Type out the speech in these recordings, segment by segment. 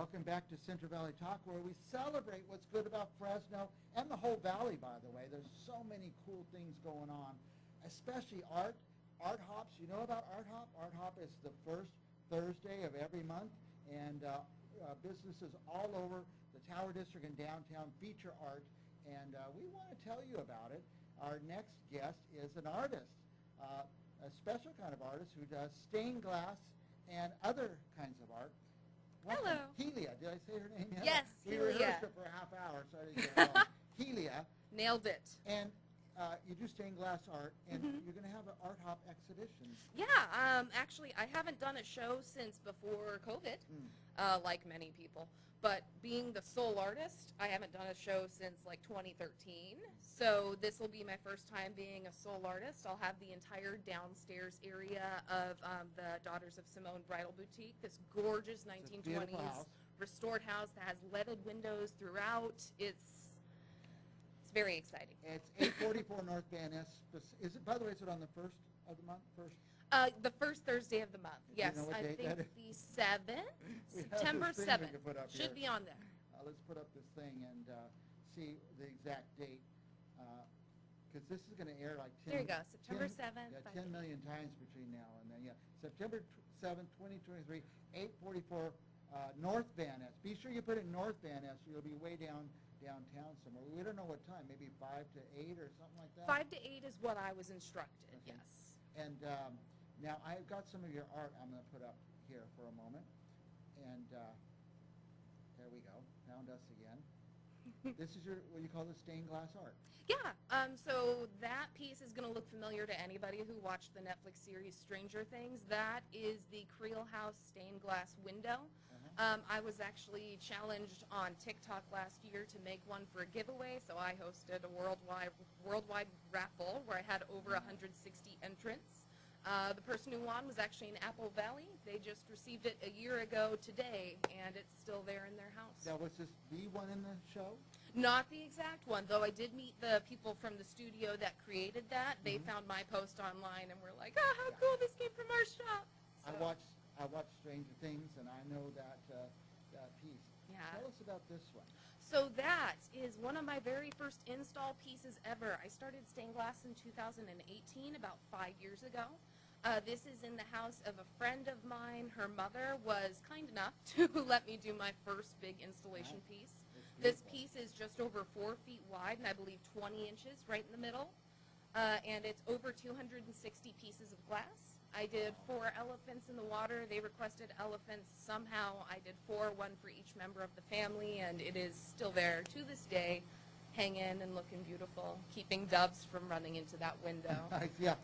Welcome back to Central Valley Talk, where we celebrate what's good about Fresno and the whole valley, by the way. There's so many cool things going on, especially art. Art Hops, you know about Art Hop? Art Hop is the first Thursday of every month, and businesses all over the Tower District and downtown feature art, and we want to tell you about it. Our next guest is an artist, a special kind of artist who does stained glass and other kinds of art. Welcome. Hello. Helia. Did I say her name? Yes, We Helia. rehearsed it for a half hour, so I didn't get it wrong. Helia. Nailed it. And you do stained glass art, and you're going to have an Art Hop exhibition. Yeah, actually, I haven't done a show since before COVID, like many people. But being the sole artist, I haven't done a show since like 2013. So this will be my first time being a sole artist. I'll have the entire downstairs area of the Daughters of Simone Bridal Boutique, this gorgeous 1920s restored house that has leaded windows throughout. It's very exciting. It's 844 North Van Ness. Is it, by the way, is it on the first of the month? The first Thursday of the month. Yes, you know I think the 7th, September 7th. Should be on there. Let's put up this thing and see the exact date, because this is going to air like 10. There you go, September 7th. Yeah, 10 million times between now and then. Yeah, September 7th, 2023, 844 North Van Ness. Be sure you put it North Van Ness. You'll be way downtown somewhere. We don't know what time. Maybe 5 to 8 or something like that. 5 to 8 is what I was instructed. Okay. Yes. And now I've got some of your art I'm going to put up here for a moment. And there we go. Found us again. This is your, what you call the stained glass art. Yeah. So that piece is going to look familiar to anybody who watched the Netflix series Stranger Things. That is the Creel House stained glass window. I was actually challenged on TikTok last year to make one for a giveaway, so I hosted a worldwide raffle where I had over 160 entrants. The person who won was actually in Apple Valley. They just received it a year ago today, and it's still there in their house. Now, was this the one in the show? Not the exact one, though I did meet the people from the studio that created that. They found my post online and were like, oh, how cool, this came from our shop. So. I watched Stranger Things, and I know that piece. Yeah. Tell us about this one. So that is one of my very first install pieces ever. I started stained glass in 2018, about 5 years ago. This is in the house of a friend of mine. Her mother was kind enough to let me do my first big installation piece. This piece is just over 4 feet wide and I believe 20 inches right in the middle. And it's over 260 pieces of glass. I did 4 elephants in the water. They requested elephants. Somehow I did 4, one for each member of the family, and it is still there to this day, hanging and looking beautiful, keeping doves from running into that window. Yeah.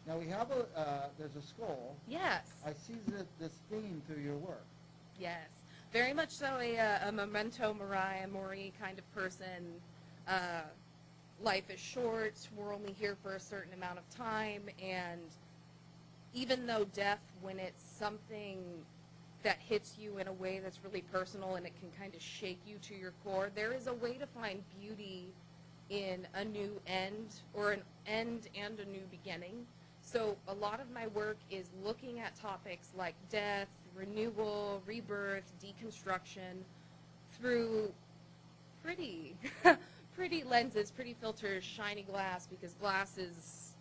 Now we have there's a skull. Yes. I see this theme through your work. Yes. Very much so a memento mori kind of person. Life is short. We're only here for a certain amount of time, and even though death, when it's something that hits you in a way that's really personal and it can kind of shake you to your core, there is a way to find beauty in a new end, or an end and a new beginning. So a lot of my work is looking at topics like death, renewal, rebirth, deconstruction through pretty lenses, pretty filters, shiny glass, because glass is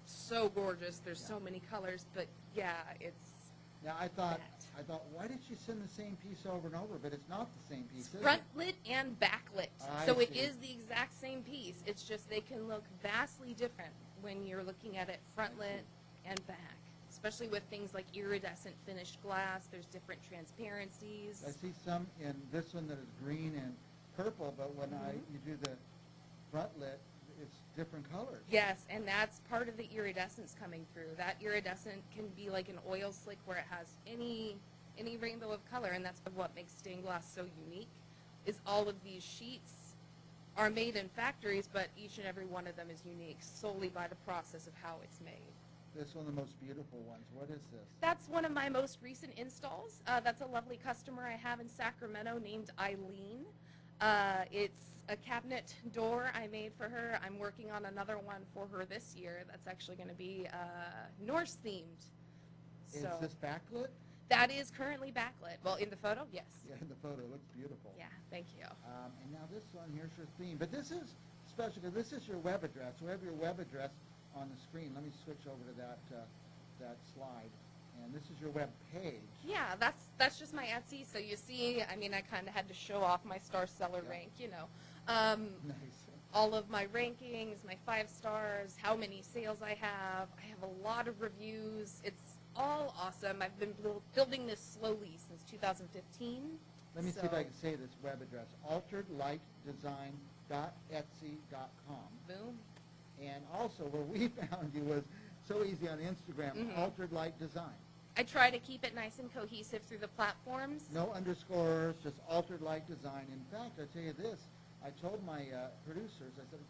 so gorgeous. There's so many colors, but yeah, it's. Now I thought, why did she send the same piece over and over? But it's not the same piece. Front lit and backlit, so it is the exact same piece. It's just they can look vastly different when you're looking at it front lit and back. Especially with things like iridescent finished glass, there's different transparencies. I see some in this one that is green and purple, but when you do the front lit, it's different colors. Yes, and that's part of the iridescence coming through. That iridescent can be like an oil slick where it has any rainbow of color, and that's what makes stained glass so unique, is all of these sheets are made in factories, but each and every one of them is unique solely by the process of how it's made. This is one of the most beautiful ones. What is this? That's one of my most recent installs. That's a lovely customer I have in Sacramento named Eileen. It's a cabinet door I made for her. I'm working on another one for her this year that's actually going to be Norse themed. Is this backlit? That is currently backlit. Well, in the photo, yes. Yeah, in the photo, it looks beautiful. Yeah, thank you. And now this one, here's your theme. But this is special because this is your web address. We have your web address on the screen. Let me switch over to that slide. And this is your web page. Yeah, that's just my Etsy. So you see, I mean, I kind of had to show off my star seller rank, you know. Nice. All of my rankings, my 5 stars, how many sales I have. I have a lot of reviews. It's all awesome. I've been building this slowly since 2015. Let me see if I can say this web address. alteredlightdesign.etsy.com. Boom. And also, where we found you was so easy on Instagram, Altered Light Design. I try to keep it nice and cohesive through the platforms. No underscores, just Altered Light Design. In fact, I tell you this, I told my producers, I said,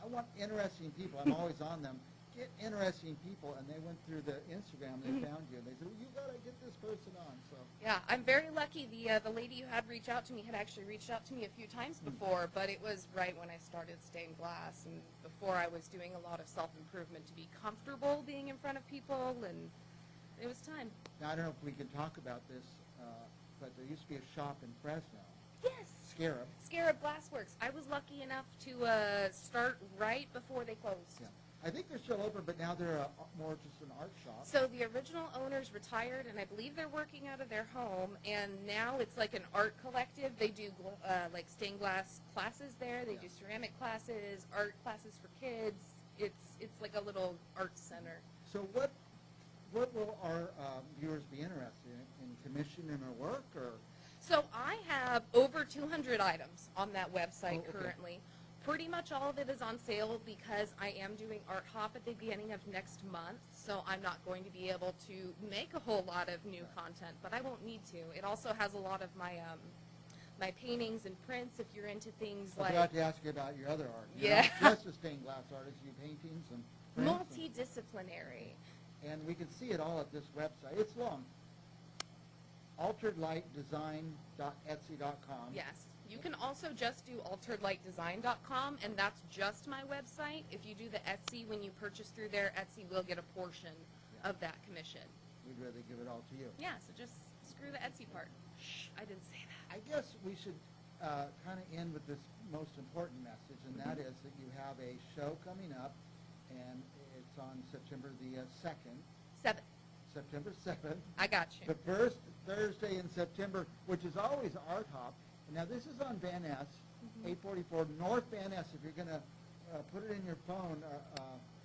I want interesting people. I'm always on them. Get interesting people. And they went through the Instagram, they found you, and they said, well, you got to get this person on. So yeah, I'm very lucky. The lady you had reach out to me had actually reached out to me a few times before, but it was right when I started stained glass, and before I was doing a lot of self-improvement to be comfortable being in front of people, and it was time. now, I don't know if we can talk about this, but there used to be a shop in Fresno, Yes. Scarab. Glassworks. I was lucky enough to start right before they closed. Yeah. I think they're still open, but now they're more just an art shop. So the original owners retired, and I believe they're working out of their home, and now it's like an art collective. They do like stained glass classes there. They do ceramic classes, art classes for kids. It's like a little art center. So what will our viewers be interested in commissioning or work, or? So I have over 200 items on that website okay. currently. Pretty much all of it is on sale because I am doing Art Hop at the beginning of next month, so I'm not going to be able to make a whole lot of new content, but I won't need to. It also has a lot of my my paintings and prints if you're into things I like forgot to ask you about your other art. You're Yeah. not just a stained glass artist, you do paintings and prints. multidisciplinary. And we can see it all at this website. It's long. alteredlightdesign.etsy.com. Yes. You can also just do alteredlightdesign.com, and that's just my website. If you do the Etsy, when you purchase through there, Etsy will get a portion of that commission. We'd rather give it all to you. Yeah, so just screw the Etsy part. Shh, I didn't say that. I guess we should kind of end with this most important message, and that is that you have a show coming up, and it's on September the 2nd. 7. September 7th. I got you. The first Thursday in September, which is always Art Hop. Now, this is on Van Ness, 844 North Van Ness. If you're going to put it in your phone,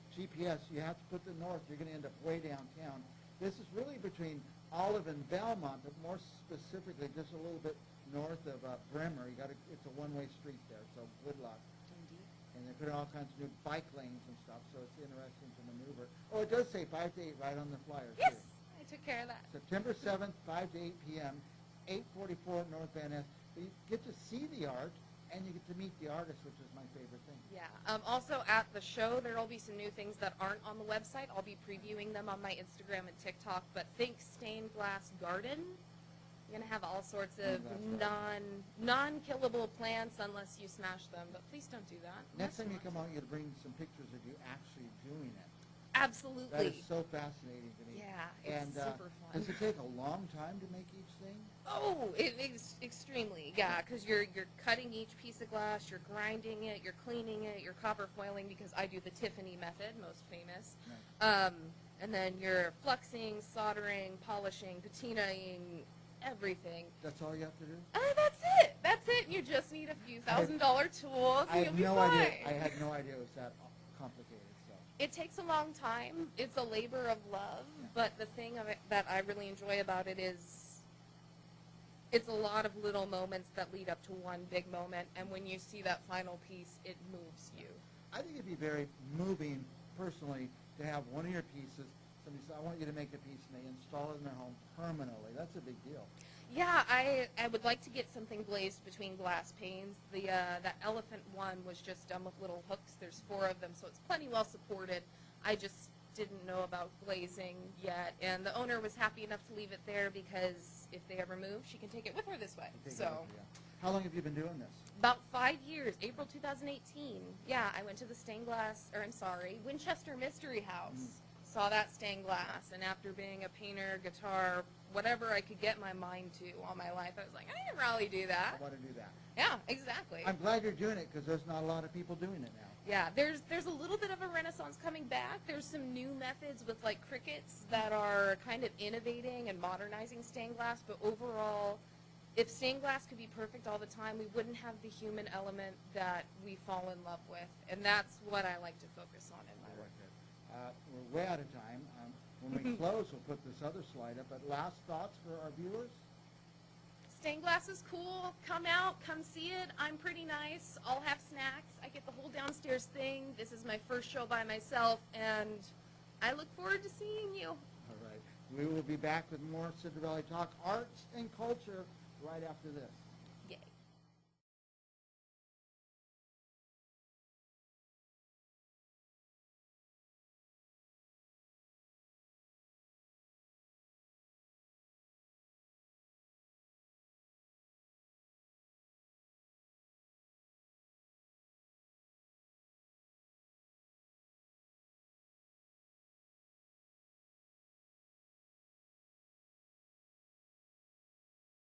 GPS, you have to put the north. You're going to end up way downtown. This is really between Olive and Belmont, but more specifically just a little bit north of Bremer. It's a one-way street there, so good luck. Indeed. And they put in all kinds of new bike lanes and stuff, so it's interesting to maneuver. Oh, it does say 5 to 8 right on the flyer, Yes, too. I took care of that. September 7th, 5 to 8 p.m., 844 North Van Ness. You get to see the art, and you get to meet the artist, which is my favorite thing. Yeah. Also, at the show, there will be some new things that aren't on the website. I'll be previewing them on my Instagram and TikTok, but think stained glass garden. You're going to have all sorts of non-killable plants unless you smash them, but please don't do that. Next time you come out, you're going to bring some pictures of you actually doing it. Absolutely. That is so fascinating to me. Yeah, it's super fun. Does it take a long time to make each thing? Oh, it is extremely, yeah, because you're cutting each piece of glass, you're grinding it, you're cleaning it, you're copper foiling, because I do the Tiffany method, most famous. Nice. And then you're fluxing, soldering, polishing, patinaing, everything. That's all you have to do? That's it. You just need a few $1,000 tools, and you'll be fine. I had no idea it was that complicated. So It takes a long time. It's a labor of love, but the thing of it that I really enjoy about it is it's a lot of little moments that lead up to one big moment, and when you see that final piece, it moves you. I think it'd be very moving, personally, to have one of your pieces, somebody says, I want you to make a piece, and they install it in their home permanently. That's a big deal. Yeah, I would like to get something glazed between glass panes. That elephant one was just done with little hooks. There's 4 of them, so it's plenty well supported. I just didn't know about glazing yet, and the owner was happy enough to leave it there because if they ever move, she can take it with her this way. How long have you been doing this? About 5 years, April 2018. Yeah, I went to the Winchester Mystery House. saw that stained glass, and after being a painter, guitar, whatever I could get my mind to all my life, I was like, I didn't really do that. I want to do that. Yeah, exactly. I'm glad you're doing it because there's not a lot of people doing it now. Yeah, there's a little bit of a renaissance coming back. There's some new methods with like crickets that are kind of innovating and modernizing stained glass, but overall, if stained glass could be perfect all the time, we wouldn't have the human element that we fall in love with, and that's what I like to focus on in my work. We're way out of time. When we close, we'll put this other slide up, but last thoughts for our viewers? Stained glass is cool. Come out, come see it. I'm pretty nice. I'll have snacks. I get the whole downstairs thing. This is my first show by myself, and I look forward to seeing you. All right. We will be back with more Cinderella Talk, arts and culture, right after this.